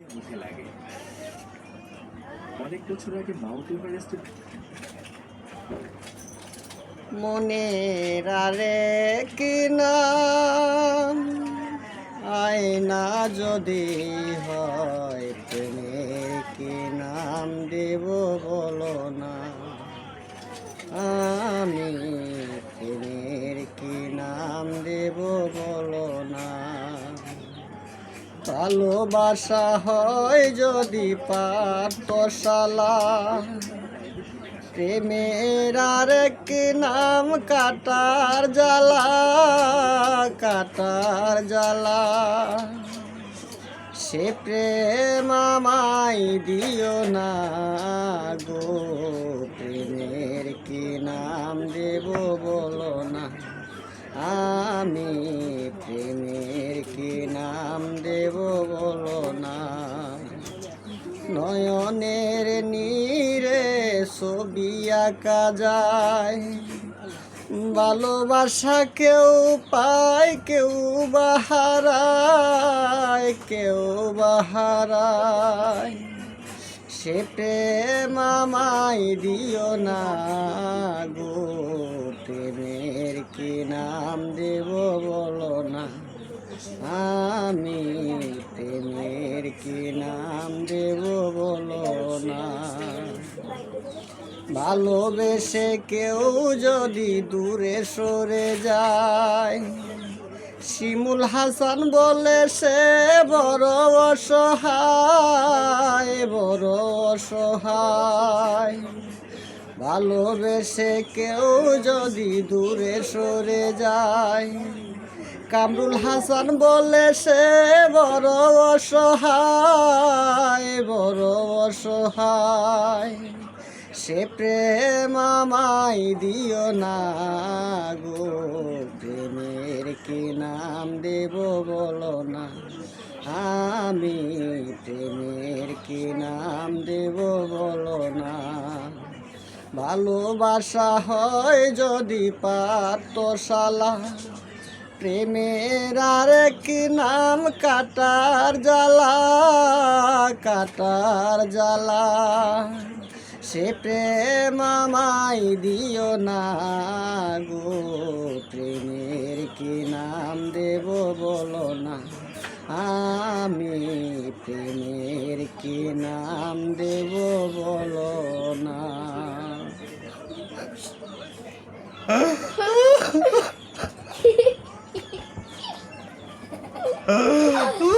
মুখে লাগে। অনেক বছর আগে মাউন্ট এভারেস্টের মনের আরেক নাম আয়না যদি হয় প্রেমের কি নাম দেব বলো না। আমি প্রেমের কি নাম দেব বলো না। ভালোবাসা হয় যদি পাঠশালা, প্রেমের আরেক নাম কাটার জ্বালা, কাটার জ্বালা। সে প্রেম আমায় দিও না গো, প্রেমের কি নাম দেব বলো না। আমি প্রেমের কি নাম দেব বলো না। নয়নের নীরে ছবি আঁকা যায়, ভালোবাসা কেউ পায় কেউ বাহারায়, কেউ বাহারায়। সে প্রেম আমায় দিও না গো, প্রেমের কি নাম দেব বলো না। আমি প্রেমের কি নাম দেব বলো না। ভালোবেসে কেউ যদি দূরে সরে যায়, শিমুল হাসান বলে সে বড় অসহায়, বড় অসহায়। ভালোবেসে কেউ যদি দূরে সরে যায়, কামরুল হাসান বলে সে বড় অসহায়, বড় অসহায়। সে প্রেম আমায় দিও না গো, প্রেমের কি নাম দেব বলো না। আমি প্রেমের কি নাম দেব বলো না। ভালোবাসা হয় যদি পাঠশালা, প্রেমের আরেক নাম কাটার জ্বালা, কাটার জ্বালা। সে প্রেম আমায় দিও না গো, প্রেমের কি নাম দেব বলো না। আমি প্রেমের কি নাম দেব বলো না।